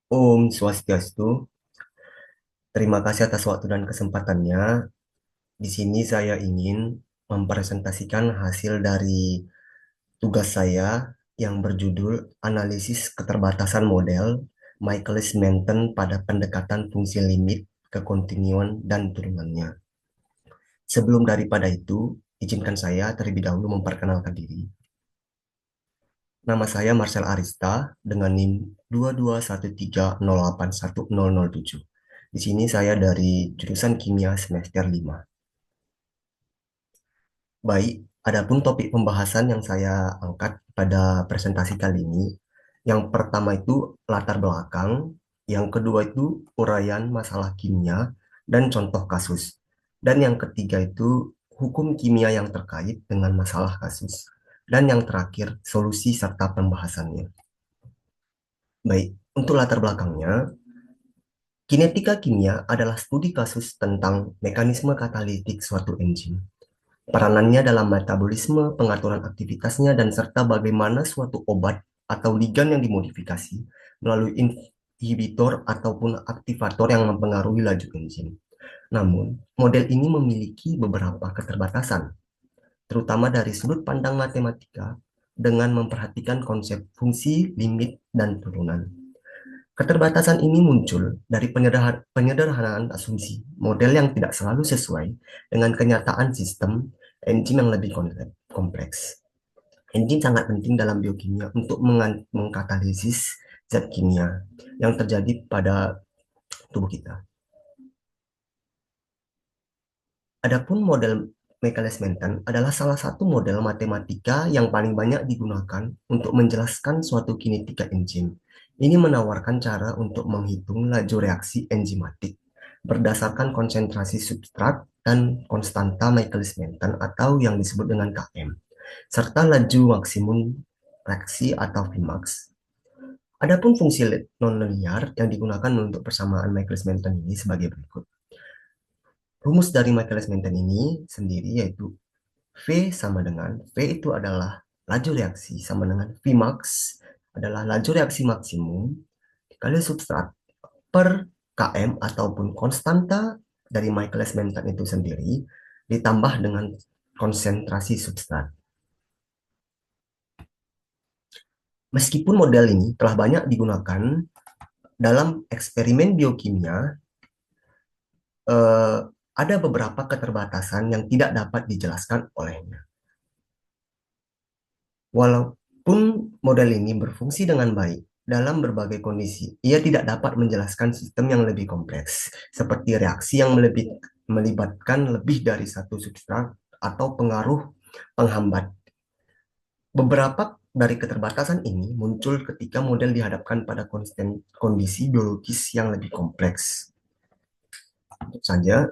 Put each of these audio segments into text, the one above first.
Om Swastiastu, terima kasih atas waktu dan kesempatannya. Di sini saya ingin mempresentasikan hasil dari tugas saya yang berjudul Analisis Keterbatasan Model Michaelis-Menten pada Pendekatan Fungsi Limit, Kekontinuan, dan Turunannya. Sebelum daripada itu, izinkan saya terlebih dahulu memperkenalkan diri. Nama saya Marcel Arista dengan NIM 2213081007. Di sini saya dari jurusan Kimia semester 5. Baik, adapun topik pembahasan yang saya angkat pada presentasi kali ini, yang pertama itu latar belakang, yang kedua itu uraian masalah kimia dan contoh kasus, dan yang ketiga itu hukum kimia yang terkait dengan masalah kasus, dan yang terakhir solusi serta pembahasannya. Baik, untuk latar belakangnya, kinetika kimia adalah studi kasus tentang mekanisme katalitik suatu enzim, peranannya dalam metabolisme, pengaturan aktivitasnya, dan serta bagaimana suatu obat atau ligan yang dimodifikasi melalui inhibitor ataupun aktivator yang mempengaruhi laju enzim. Namun, model ini memiliki beberapa keterbatasan, terutama dari sudut pandang matematika dengan memperhatikan konsep fungsi, limit, dan turunan. Keterbatasan ini muncul dari penyederhanaan asumsi model yang tidak selalu sesuai dengan kenyataan sistem enzim yang lebih kompleks. Enzim sangat penting dalam biokimia untuk mengkatalisis zat kimia yang terjadi pada tubuh kita. Adapun model Michaelis-Menten adalah salah satu model matematika yang paling banyak digunakan untuk menjelaskan suatu kinetika enzim. Ini menawarkan cara untuk menghitung laju reaksi enzimatik berdasarkan konsentrasi substrat dan konstanta Michaelis-Menten atau yang disebut dengan Km, serta laju maksimum reaksi atau Vmax. Adapun fungsi nonlinear yang digunakan untuk persamaan Michaelis-Menten ini sebagai berikut. Rumus dari Michaelis-Menten ini sendiri yaitu V sama dengan V itu adalah laju reaksi sama dengan Vmax adalah laju reaksi maksimum dikali substrat per Km ataupun konstanta dari Michaelis-Menten itu sendiri ditambah dengan konsentrasi substrat. Meskipun model ini telah banyak digunakan dalam eksperimen biokimia, eh, ada beberapa keterbatasan yang tidak dapat dijelaskan olehnya. Walaupun model ini berfungsi dengan baik dalam berbagai kondisi, ia tidak dapat menjelaskan sistem yang lebih kompleks, seperti reaksi yang melibatkan lebih dari satu substrat atau pengaruh penghambat. Beberapa dari keterbatasan ini muncul ketika model dihadapkan pada kondisi biologis yang lebih kompleks. Tentu saja,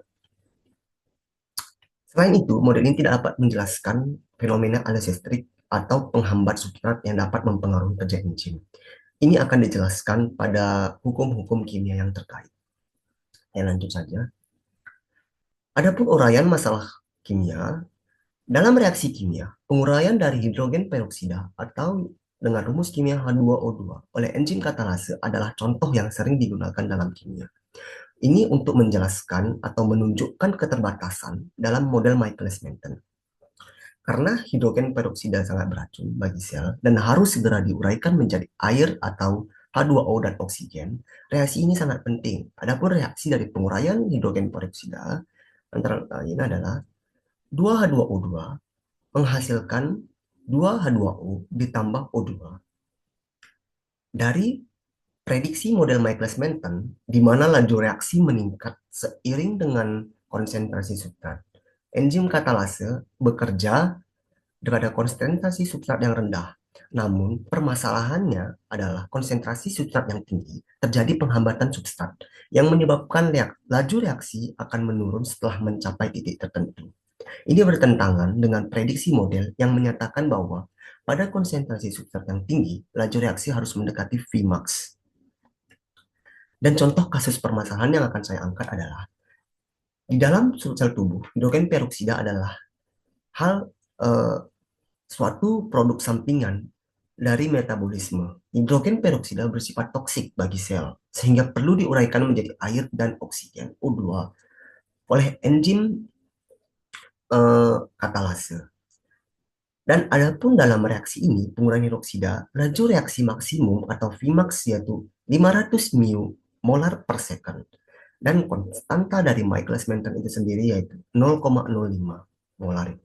selain itu, model ini tidak dapat menjelaskan fenomena allosterik atau penghambat substrat yang dapat mempengaruhi kerja enzim. Ini akan dijelaskan pada hukum-hukum kimia yang terkait. Ya, lanjut saja. Adapun uraian masalah kimia, dalam reaksi kimia, penguraian dari hidrogen peroksida atau dengan rumus kimia H2O2 oleh enzim katalase adalah contoh yang sering digunakan dalam kimia. Ini untuk menjelaskan atau menunjukkan keterbatasan dalam model Michaelis-Menten. Karena hidrogen peroksida sangat beracun bagi sel dan harus segera diuraikan menjadi air atau H2O dan oksigen, reaksi ini sangat penting. Adapun reaksi dari penguraian hidrogen peroksida antara lain adalah 2H2O2 menghasilkan 2H2O ditambah O2. Dari prediksi model Michaelis-Menten, di mana laju reaksi meningkat seiring dengan konsentrasi substrat, enzim katalase bekerja pada konsentrasi substrat yang rendah. Namun, permasalahannya adalah konsentrasi substrat yang tinggi terjadi penghambatan substrat yang menyebabkan laju reaksi akan menurun setelah mencapai titik tertentu. Ini bertentangan dengan prediksi model yang menyatakan bahwa pada konsentrasi substrat yang tinggi, laju reaksi harus mendekati Vmax. Dan contoh kasus permasalahan yang akan saya angkat adalah di dalam sel tubuh, hidrogen peroksida adalah hal suatu produk sampingan dari metabolisme. Hidrogen peroksida bersifat toksik bagi sel, sehingga perlu diuraikan menjadi air dan oksigen O2 oleh enzim katalase. Dan adapun dalam reaksi ini, pengurangan hidroksida, laju reaksi maksimum atau Vmax yaitu 500 molar per second. Dan konstanta dari Michaelis-Menten itu sendiri yaitu 0,05 molar.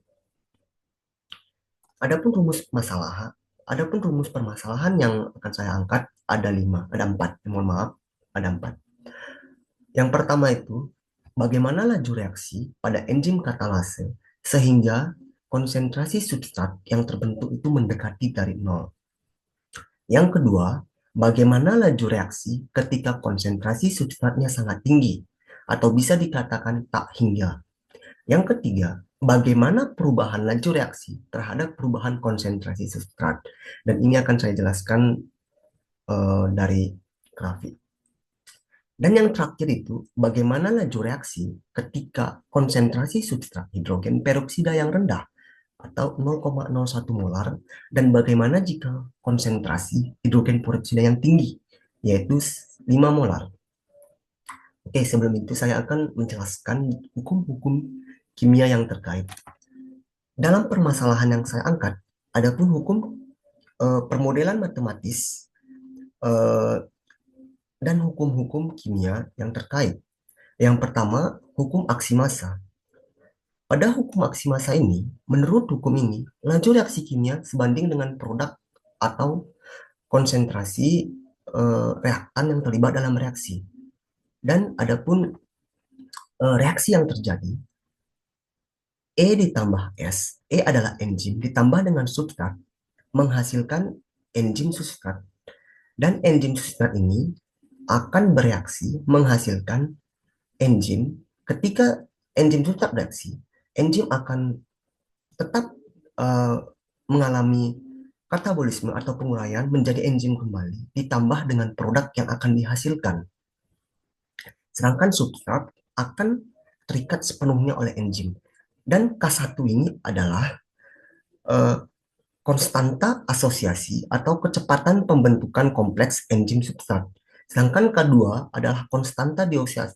Adapun rumus masalah, adapun rumus permasalahan yang akan saya angkat ada 5, ada 4. Mohon maaf, ada 4. Yang pertama itu, bagaimana laju reaksi pada enzim katalase sehingga konsentrasi substrat yang terbentuk itu mendekati dari nol. Yang kedua, bagaimana laju reaksi ketika konsentrasi substratnya sangat tinggi atau bisa dikatakan tak hingga. Yang ketiga, bagaimana perubahan laju reaksi terhadap perubahan konsentrasi substrat. Dan ini akan saya jelaskan dari grafik. Dan yang terakhir itu, bagaimana laju reaksi ketika konsentrasi substrat hidrogen peroksida yang rendah atau 0,01 molar, dan bagaimana jika konsentrasi hidrogen peroksida yang tinggi, yaitu 5 molar. Oke, sebelum itu saya akan menjelaskan hukum-hukum kimia yang terkait. Dalam permasalahan yang saya angkat, adapun hukum permodelan matematis eh, dan hukum-hukum kimia yang terkait. Yang pertama, hukum aksi massa. Pada hukum aksi massa ini, menurut hukum ini, laju reaksi kimia sebanding dengan produk atau konsentrasi reaktan yang terlibat dalam reaksi. Dan adapun reaksi yang terjadi, E ditambah S, E adalah enzim, ditambah dengan substrat, menghasilkan enzim substrat. Dan enzim substrat ini akan bereaksi menghasilkan enzim. Ketika enzim substrat bereaksi, enzim akan tetap uh, mengalami katabolisme atau penguraian menjadi enzim kembali, ditambah dengan produk yang akan dihasilkan. Sedangkan substrat akan terikat sepenuhnya oleh enzim. Dan K1 ini adalah uh, konstanta asosiasi atau kecepatan pembentukan kompleks enzim substrat. Sedangkan K2 adalah konstanta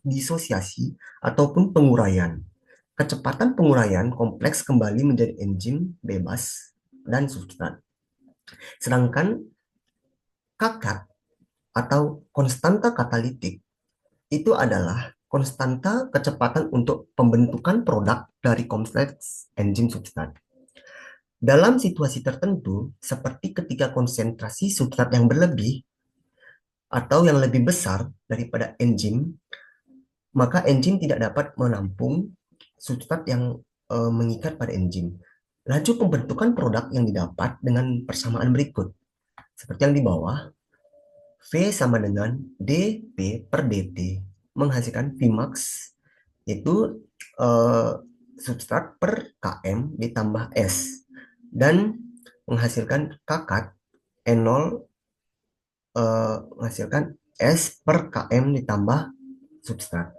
disosiasi ataupun penguraian. Kecepatan penguraian kompleks kembali menjadi enzim bebas dan substrat. Sedangkan Kk atau konstanta katalitik itu adalah konstanta kecepatan untuk pembentukan produk dari kompleks enzim substrat. Dalam situasi tertentu, seperti ketika konsentrasi substrat yang berlebih atau yang lebih besar daripada enzim, maka enzim tidak dapat menampung substrat yang mengikat pada enzim. Laju pembentukan produk yang didapat dengan persamaan berikut. Seperti yang di bawah, V sama dengan dP per dt, menghasilkan Vmax, yaitu substrat per km ditambah S, dan menghasilkan Kkat E0 menghasilkan S per km ditambah substrat.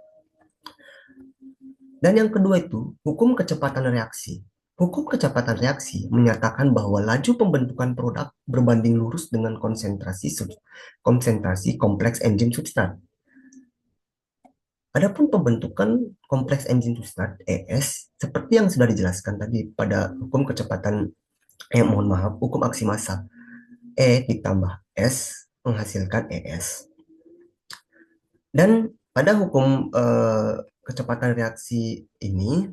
Dan yang kedua itu, hukum kecepatan reaksi. Hukum kecepatan reaksi menyatakan bahwa laju pembentukan produk berbanding lurus dengan konsentrasi kompleks enzim substrat. Adapun pembentukan kompleks enzim substrat ES seperti yang sudah dijelaskan tadi pada hukum kecepatan mohon maaf, hukum aksi massa. E ditambah S menghasilkan ES. Dan pada hukum kecepatan reaksi ini,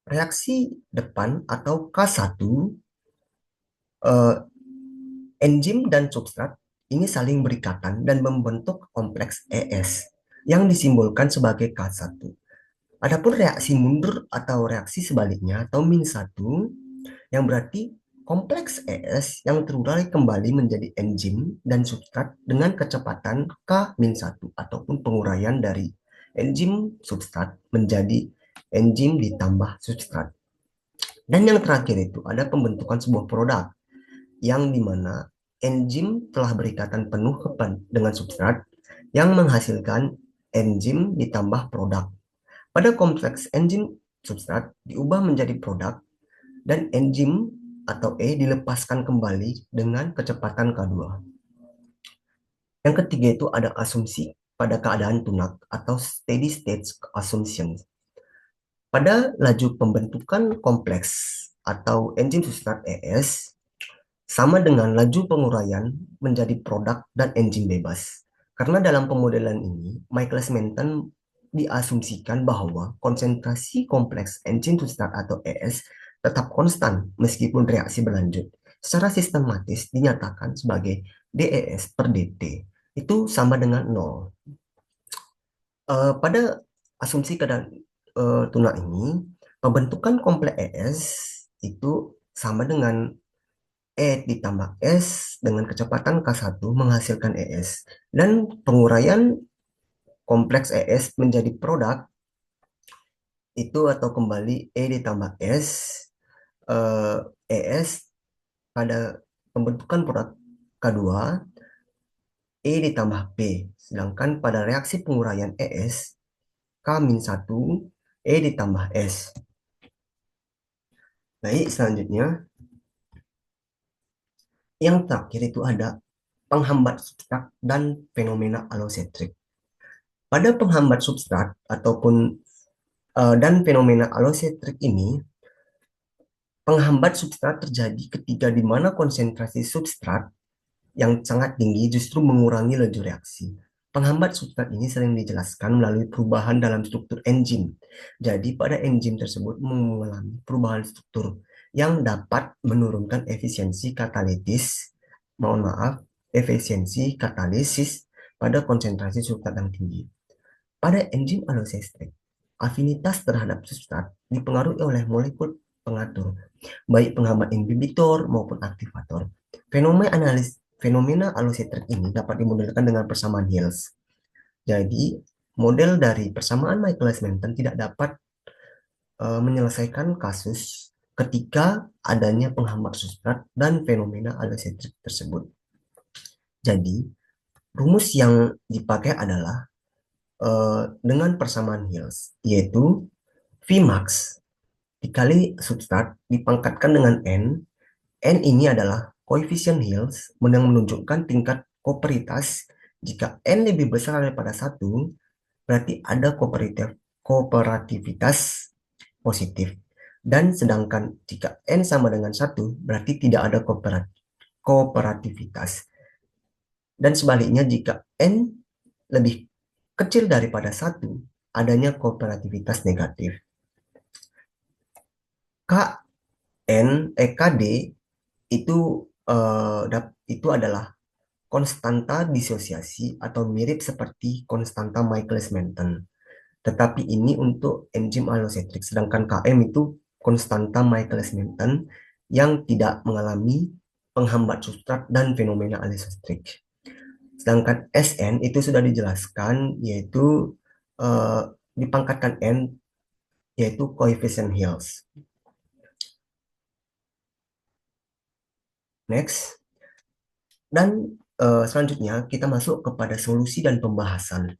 reaksi depan atau K1, enzim dan substrat ini saling berikatan dan membentuk kompleks ES yang disimbolkan sebagai K1. Adapun reaksi mundur atau reaksi sebaliknya atau -1 yang berarti kompleks ES yang terurai kembali menjadi enzim dan substrat dengan kecepatan K-1 ataupun penguraian dari enzim substrat menjadi enzim ditambah substrat. Dan yang terakhir itu ada pembentukan sebuah produk yang dimana enzim telah berikatan penuh dengan substrat yang menghasilkan enzim ditambah produk. Pada kompleks enzim substrat diubah menjadi produk dan enzim atau E dilepaskan kembali dengan kecepatan K2. Yang ketiga itu ada asumsi pada keadaan tunak atau steady state assumption. Pada laju pembentukan kompleks atau engine substrat ES sama dengan laju penguraian menjadi produk dan engine bebas. Karena dalam pemodelan ini, Michaelis-Menten diasumsikan bahwa konsentrasi kompleks engine substrat atau ES tetap konstan meskipun reaksi berlanjut. Secara sistematis dinyatakan sebagai DES per DT itu sama dengan nol. Pada asumsi keadaan tuna ini, pembentukan kompleks ES itu sama dengan E ditambah S dengan kecepatan K1 menghasilkan ES. Dan penguraian kompleks ES menjadi produk itu atau kembali E ditambah S, eh, ES pada pembentukan produk K2, E ditambah P. Sedangkan pada reaksi penguraian ES, K-1, E ditambah S. Baik, selanjutnya yang terakhir itu ada penghambat substrat dan fenomena allosetrik. Pada penghambat substrat ataupun dan fenomena allosetrik ini, penghambat substrat terjadi ketika di mana konsentrasi substrat yang sangat tinggi justru mengurangi laju reaksi. Penghambat substrat ini sering dijelaskan melalui perubahan dalam struktur enzim. Jadi pada enzim tersebut mengalami perubahan struktur yang dapat menurunkan efisiensi katalitis, mohon maaf, efisiensi katalisis pada konsentrasi substrat yang tinggi. Pada enzim allosetrik, afinitas terhadap substrat dipengaruhi oleh molekul pengatur, baik penghambat inhibitor maupun aktivator. Fenomena allosetrik ini dapat dimodelkan dengan persamaan Hills. Jadi, model dari persamaan Michaelis-Menten tidak dapat menyelesaikan kasus ketika adanya penghambat substrat dan fenomena allosetrik tersebut. Jadi, rumus yang dipakai adalah dengan persamaan Hills, yaitu Vmax dikali substrat dipangkatkan dengan N. N ini adalah koefisien Hills yang menunjukkan tingkat kooperitas. Jika N lebih besar daripada 1, berarti ada kooperativitas positif. Dan sedangkan jika N sama dengan 1, berarti tidak ada kooperativitas. Dan sebaliknya jika N lebih kecil daripada 1, adanya kooperativitas negatif. KD itu itu adalah konstanta disosiasi atau mirip seperti konstanta Michaelis-Menten. Tetapi ini untuk enzim allosetrik, sedangkan Km itu konstanta Michaelis-Menten yang tidak mengalami penghambat substrat dan fenomena allosetrik. Sedangkan Sn itu sudah dijelaskan, yaitu dipangkatkan N, yaitu koefisien Hills. Next. Dan selanjutnya kita masuk kepada solusi dan pembahasan.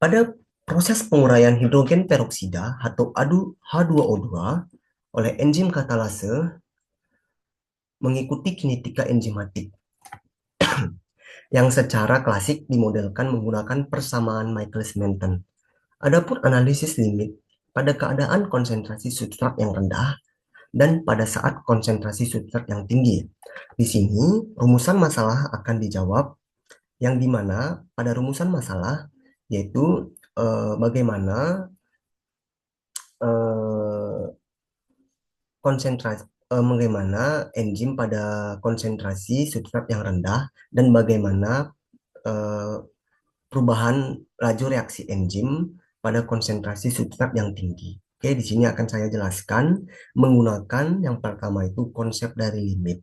Pada proses penguraian hidrogen peroksida atau H2O2 oleh enzim katalase mengikuti kinetika enzimatik yang secara klasik dimodelkan menggunakan persamaan Michaelis-Menten. Adapun analisis limit pada keadaan konsentrasi substrat yang rendah dan pada saat konsentrasi substrat yang tinggi. Di sini rumusan masalah akan dijawab yang dimana pada rumusan masalah yaitu bagaimana konsentrasi bagaimana enzim pada konsentrasi substrat yang rendah dan bagaimana perubahan laju reaksi enzim pada konsentrasi substrat yang tinggi. Oke, di sini akan saya jelaskan menggunakan yang pertama itu konsep dari limit.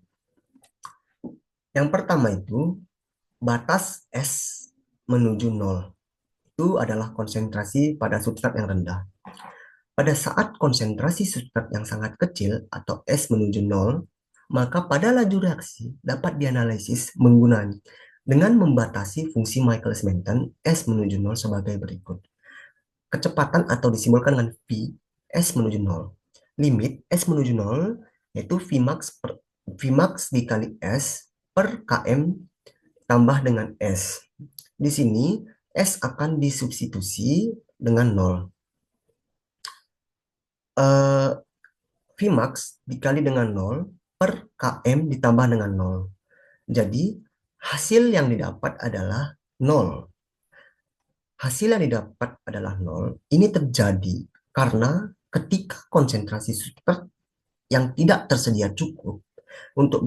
Yang pertama itu batas S menuju 0. Itu adalah konsentrasi pada substrat yang rendah. Pada saat konsentrasi substrat yang sangat kecil atau S menuju 0, maka pada laju reaksi dapat dianalisis menggunakan dengan membatasi fungsi Michaelis-Menten S menuju 0 sebagai berikut. Kecepatan atau disimbolkan dengan V, S menuju 0. Limit S menuju 0 yaitu Vmax dikali S per km tambah dengan S. Di sini S akan disubstitusi dengan 0. Eh, Vmax dikali dengan 0 per km ditambah dengan 0. Jadi hasil yang didapat adalah 0. Hasil yang didapat adalah 0. Ini terjadi karena ketika konsentrasi substrat yang tidak tersedia cukup untuk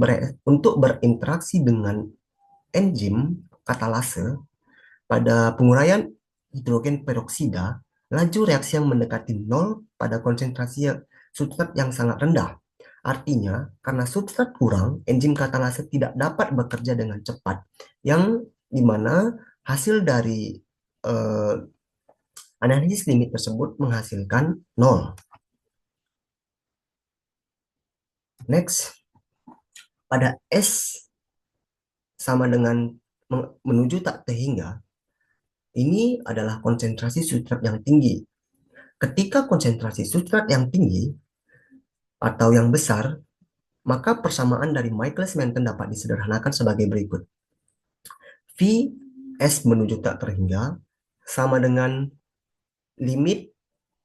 berinteraksi dengan enzim katalase pada penguraian hidrogen peroksida, laju reaksi yang mendekati nol pada konsentrasi substrat yang sangat rendah. Artinya, karena substrat kurang, enzim katalase tidak dapat bekerja dengan cepat, yang dimana hasil dari eh, analisis limit tersebut menghasilkan nol. Next, pada S sama dengan menuju tak terhingga, ini adalah konsentrasi substrat yang tinggi. Ketika konsentrasi substrat yang tinggi atau yang besar, maka persamaan dari Michaelis-Menten dapat disederhanakan sebagai berikut. V S menuju tak terhingga sama dengan limit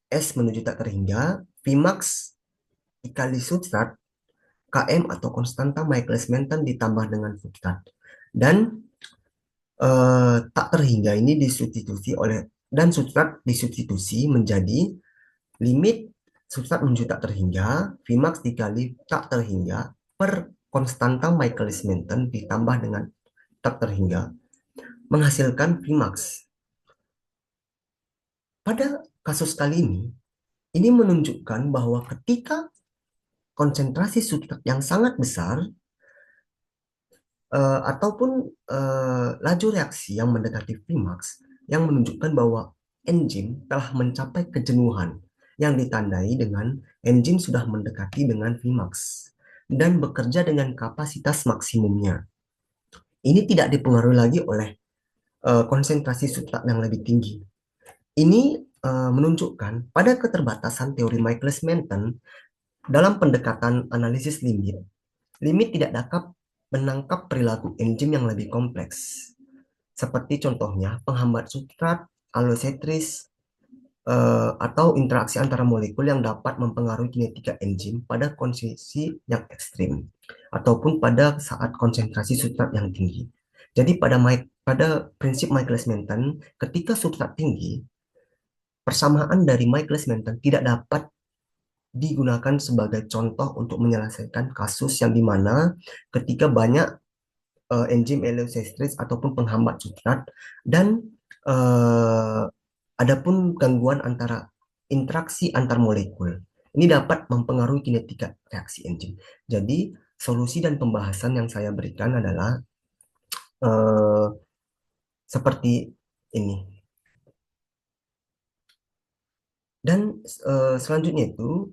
S menuju tak terhingga Vmax dikali substrat Km atau konstanta Michaelis-Menten ditambah dengan substrat. Dan tak terhingga ini disubstitusi oleh dan substrat disubstitusi menjadi limit substrat menuju tak terhingga Vmax dikali tak terhingga per konstanta Michaelis-Menten ditambah dengan tak terhingga menghasilkan Vmax. Pada kasus kali ini menunjukkan bahwa ketika konsentrasi substrat yang sangat besar ataupun laju reaksi yang mendekati Vmax yang menunjukkan bahwa enzim telah mencapai kejenuhan yang ditandai dengan enzim sudah mendekati dengan Vmax dan bekerja dengan kapasitas maksimumnya. Ini tidak dipengaruhi lagi oleh konsentrasi substrat yang lebih tinggi. Ini menunjukkan pada keterbatasan teori Michaelis-Menten dalam pendekatan analisis limit. Limit tidak dapat menangkap perilaku enzim yang lebih kompleks, seperti contohnya penghambat substrat, allosetris, atau interaksi antara molekul yang dapat mempengaruhi kinetika enzim pada kondisi yang ekstrim, ataupun pada saat konsentrasi substrat yang tinggi. Jadi pada prinsip Michaelis-Menten, ketika substrat tinggi, persamaan dari Michaelis-Menten tidak dapat digunakan sebagai contoh untuk menyelesaikan kasus yang dimana ketika banyak enzim elastase ataupun penghambat substrat dan uh, adapun gangguan antara interaksi antar molekul. Ini dapat mempengaruhi kinetika reaksi enzim. Jadi solusi dan pembahasan yang saya berikan adalah uh, seperti ini. Dan selanjutnya itu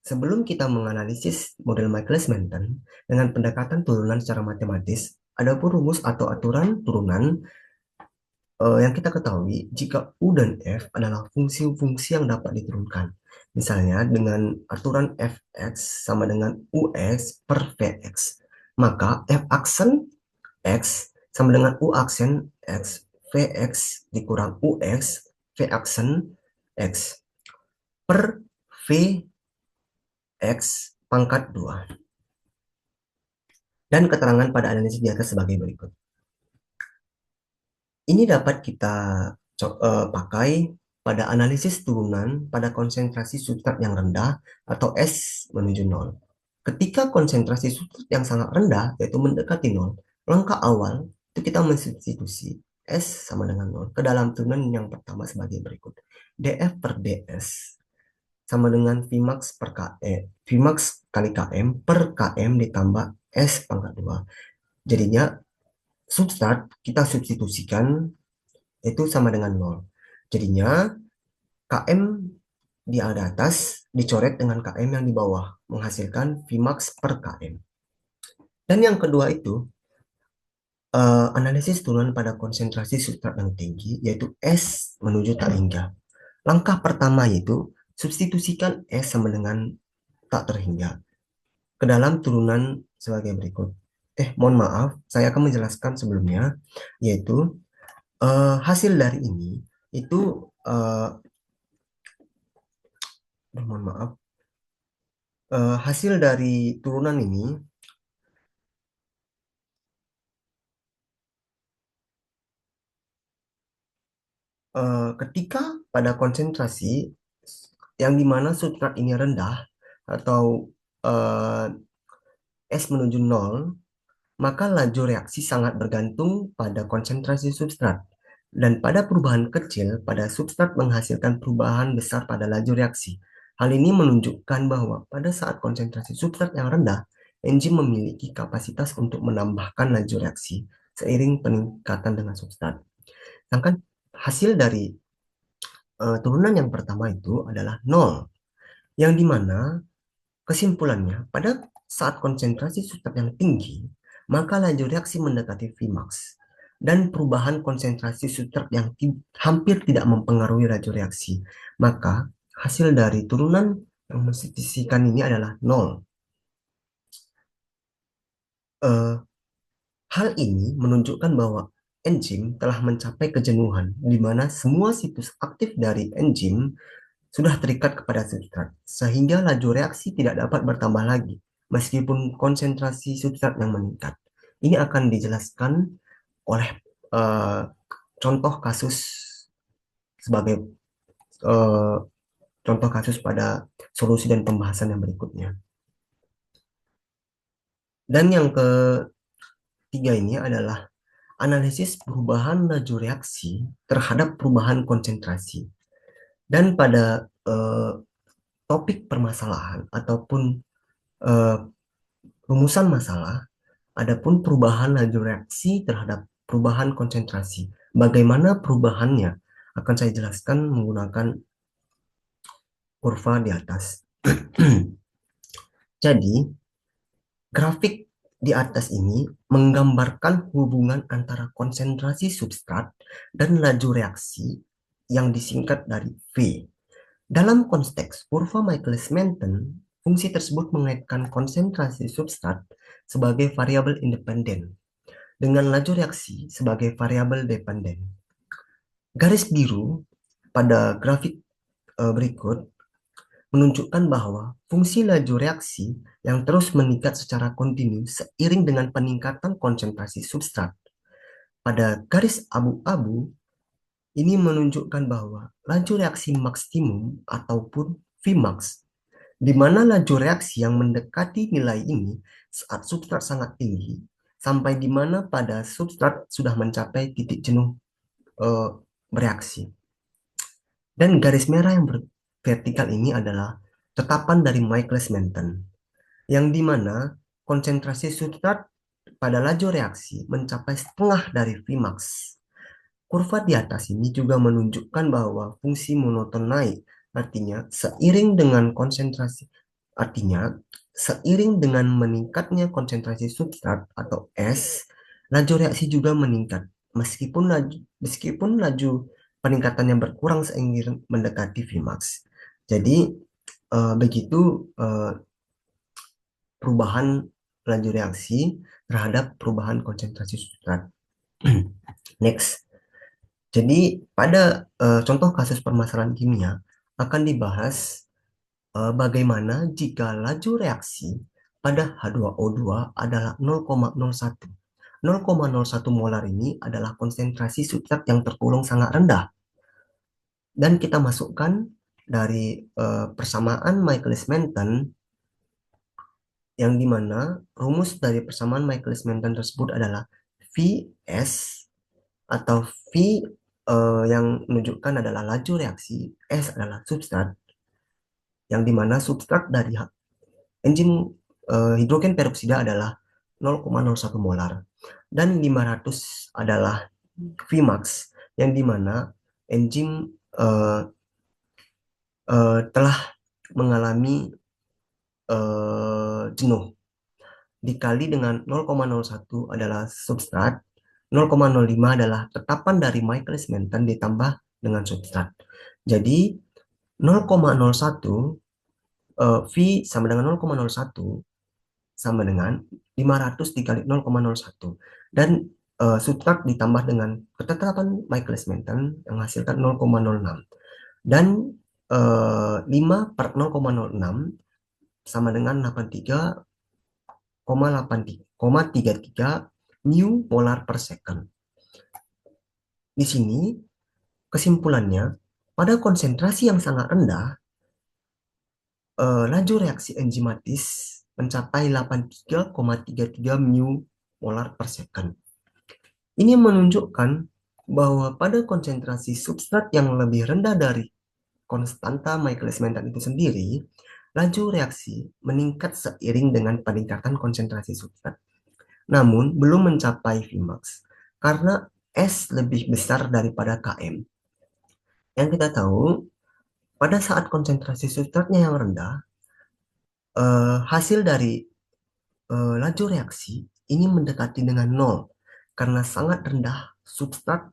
sebelum kita menganalisis model Michaelis-Menten dengan pendekatan turunan secara matematis, ada pun rumus atau aturan turunan yang kita ketahui jika U dan F adalah fungsi-fungsi yang dapat diturunkan. Misalnya dengan aturan Fx sama dengan Ux per Vx, maka F aksen X sama dengan U aksen X, Vx dikurang Ux, V aksen X per Vx pangkat 2. Dan keterangan pada analisis di atas sebagai berikut. Ini dapat kita pakai pada analisis turunan pada konsentrasi substrat yang rendah atau S menuju 0. Ketika konsentrasi substrat yang sangat rendah, yaitu mendekati 0, langkah awal itu kita mensubstitusi S sama dengan 0 ke dalam turunan yang pertama sebagai berikut. dF per ds sama dengan Vmax per Vmax kali Km per Km ditambah S pangkat 2. Jadinya substrat kita substitusikan itu sama dengan 0. Jadinya Km di atas dicoret dengan Km yang di bawah, menghasilkan Vmax per Km. Dan yang kedua itu, analisis turunan pada konsentrasi substrat yang tinggi, yaitu S menuju tak hingga. Langkah pertama yaitu substitusikan S sama dengan tak terhingga. ke dalam turunan sebagai berikut. Mohon maaf, saya akan menjelaskan sebelumnya, yaitu hasil dari ini itu, mohon maaf, hasil dari turunan ini ketika pada konsentrasi yang dimana substrat ini rendah atau eh, S menuju nol, maka laju reaksi sangat bergantung pada konsentrasi substrat. Dan pada perubahan kecil pada substrat menghasilkan perubahan besar pada laju reaksi. Hal ini menunjukkan bahwa pada saat konsentrasi substrat yang rendah, enzim memiliki kapasitas untuk menambahkan laju reaksi seiring peningkatan dengan substrat. Sedangkan hasil dari turunan yang pertama itu adalah nol, yang dimana kesimpulannya, pada saat konsentrasi substrat yang tinggi, maka laju reaksi mendekati Vmax. Dan perubahan konsentrasi substrat yang hampir tidak mempengaruhi laju reaksi. Maka hasil dari turunan yang mensisihkan ini adalah nol. Eh, Hal ini menunjukkan bahwa enzim telah mencapai kejenuhan, di mana semua situs aktif dari enzim sudah terikat kepada substrat, sehingga laju reaksi tidak dapat bertambah lagi, meskipun konsentrasi substrat yang meningkat. Ini akan dijelaskan oleh eh, contoh kasus sebagai eh, contoh kasus pada solusi dan pembahasan yang berikutnya. Dan yang ketiga ini adalah analisis perubahan laju reaksi terhadap perubahan konsentrasi. Dan pada topik permasalahan ataupun eh, rumusan masalah, adapun perubahan laju reaksi terhadap perubahan konsentrasi. Bagaimana perubahannya akan saya jelaskan menggunakan kurva di atas. Jadi, grafik di atas ini menggambarkan hubungan antara konsentrasi substrat dan laju reaksi yang disingkat dari V. Dalam konteks kurva Michaelis-Menten, fungsi tersebut mengaitkan konsentrasi substrat sebagai variabel independen dengan laju reaksi sebagai variabel dependen. Garis biru pada grafik berikut menunjukkan bahwa fungsi laju reaksi yang terus meningkat secara kontinu seiring dengan peningkatan konsentrasi substrat. Pada garis abu-abu, ini menunjukkan bahwa laju reaksi maksimum ataupun Vmax, di mana laju reaksi yang mendekati nilai ini saat substrat sangat tinggi, sampai di mana pada substrat sudah mencapai titik jenuh eh, bereaksi. Dan garis merah yang vertikal ini adalah tetapan dari Michaelis-Menten, yang dimana konsentrasi substrat pada laju reaksi mencapai setengah dari Vmax. Kurva di atas ini juga menunjukkan bahwa fungsi monoton naik, artinya seiring dengan meningkatnya konsentrasi substrat atau S, laju reaksi juga meningkat, meskipun laju peningkatannya berkurang seiring mendekati Vmax. Jadi begitu perubahan laju reaksi terhadap perubahan konsentrasi substrat. Next. Jadi pada contoh kasus permasalahan kimia akan dibahas bagaimana jika laju reaksi pada H2O2 adalah 0,01. 0,01 molar ini adalah konsentrasi substrat yang tergolong sangat rendah. Dan kita masukkan dari persamaan Michaelis-Menten, yang dimana rumus dari persamaan Michaelis-Menten tersebut adalah Vs atau V yang menunjukkan adalah laju reaksi, S adalah substrat, yang dimana substrat dari enzim hidrogen peroksida adalah 0,01 molar dan 500 adalah Vmax, yang dimana enzim telah mengalami jenuh, dikali dengan 0,01 adalah substrat, 0,05 adalah tetapan dari Michaelis-Menten ditambah dengan substrat. Jadi 0,01 V sama dengan 0,01 sama dengan 500 dikali 0,01. Dan subtrak ditambah dengan ketetapan Michaelis-Menten yang menghasilkan 0,06. Dan 5 per 0,06 sama dengan 83,33 mu molar per second. Di sini kesimpulannya, pada konsentrasi yang sangat rendah, laju reaksi enzimatis mencapai 83,33 mu molar per second. Ini menunjukkan bahwa pada konsentrasi substrat yang lebih rendah dari konstanta Michaelis-Menten itu sendiri, laju reaksi meningkat seiring dengan peningkatan konsentrasi substrat, namun belum mencapai Vmax karena S lebih besar daripada Km. Yang kita tahu, pada saat konsentrasi substratnya yang rendah, hasil dari laju reaksi ini mendekati dengan nol karena sangat rendah substrat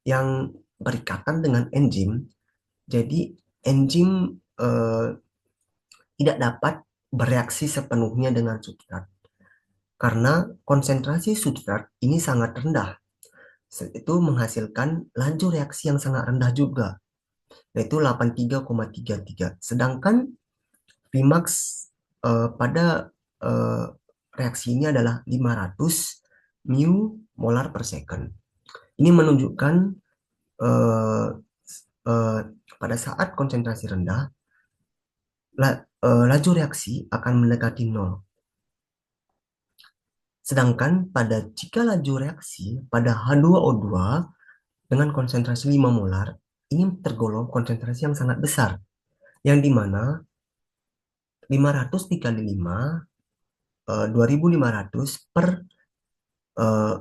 yang berikatan dengan enzim. Jadi enzim tidak dapat bereaksi sepenuhnya dengan substrat karena konsentrasi substrat ini sangat rendah. Itu menghasilkan laju reaksi yang sangat rendah juga, yaitu 83,33. Sedangkan Vmax pada eh, reaksi ini adalah 500 mu molar per second. Ini menunjukkan eh, eh, pada saat konsentrasi rendah, laju reaksi akan mendekati nol. Sedangkan jika laju reaksi pada H2O2 dengan konsentrasi 5 molar, ini tergolong konsentrasi yang sangat besar, yang dimana 500 dikali 5, 2500 per eh,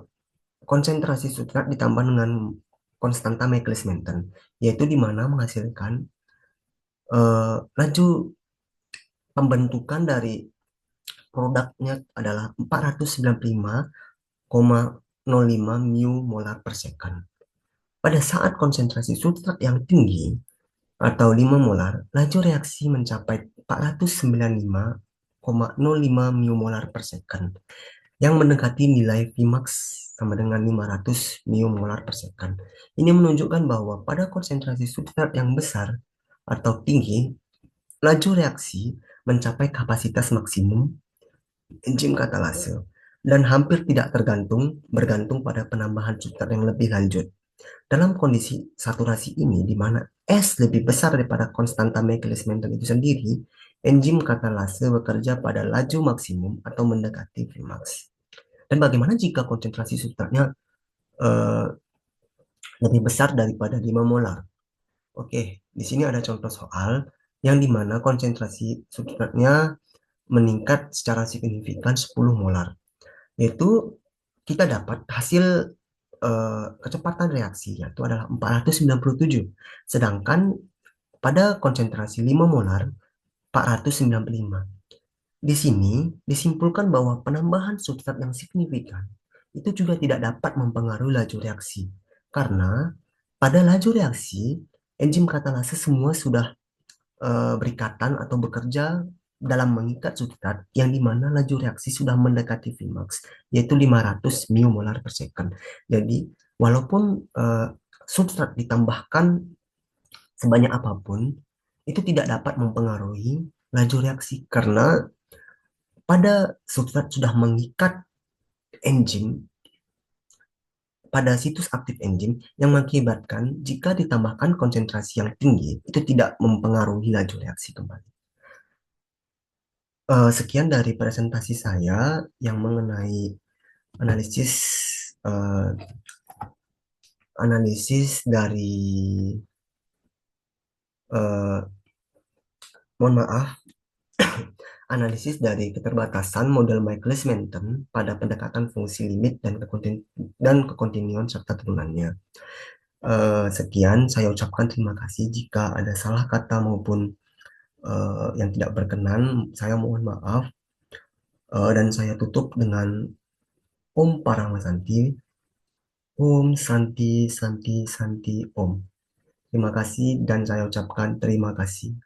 konsentrasi substrat ditambah dengan konstanta Michaelis-Menten, yaitu dimana menghasilkan laju pembentukan dari produknya adalah 495,05 mu molar per second. Pada saat konsentrasi substrat yang tinggi atau 5 molar, laju reaksi mencapai 495,05 mu molar per second yang mendekati nilai Vmax sama dengan 500 mu molar per second. Ini menunjukkan bahwa pada konsentrasi substrat yang besar atau tinggi, laju reaksi mencapai kapasitas maksimum enzim katalase dan hampir tidak bergantung pada penambahan substrat yang lebih lanjut. Dalam kondisi saturasi ini, di mana S lebih besar daripada konstanta Michaelis-Menten itu sendiri, enzim katalase bekerja pada laju maksimum atau mendekati Vmax. Dan bagaimana jika konsentrasi substratnya eh, lebih besar daripada 5 molar? Oke, di sini ada contoh soal yang dimana konsentrasi substratnya meningkat secara signifikan 10 molar. Yaitu kita dapat hasil kecepatan reaksi yaitu adalah 497. Sedangkan pada konsentrasi 5 molar 495. Di sini disimpulkan bahwa penambahan substrat yang signifikan itu juga tidak dapat mempengaruhi laju reaksi. Karena pada laju reaksi, enzim katalase semua sudah berikatan atau bekerja dalam mengikat substrat yang dimana laju reaksi sudah mendekati Vmax, yaitu 500 mu molar per second. Jadi, walaupun substrat ditambahkan sebanyak apapun, itu tidak dapat mempengaruhi laju reaksi karena pada substrat sudah mengikat enzim pada situs aktif enzim yang mengakibatkan jika ditambahkan konsentrasi yang tinggi itu tidak mempengaruhi laju reaksi kembali. Sekian dari presentasi saya yang mengenai analisis eh, analisis dari eh, mohon maaf analisis dari keterbatasan model Michaelis-Menten pada pendekatan fungsi limit dan kekontinuan serta turunannya. Sekian, saya ucapkan terima kasih. Jika ada salah kata maupun yang tidak berkenan, saya mohon maaf. Dan saya tutup dengan Om Paramasanti, Om Santi Santi Santi Om. Terima kasih dan saya ucapkan terima kasih.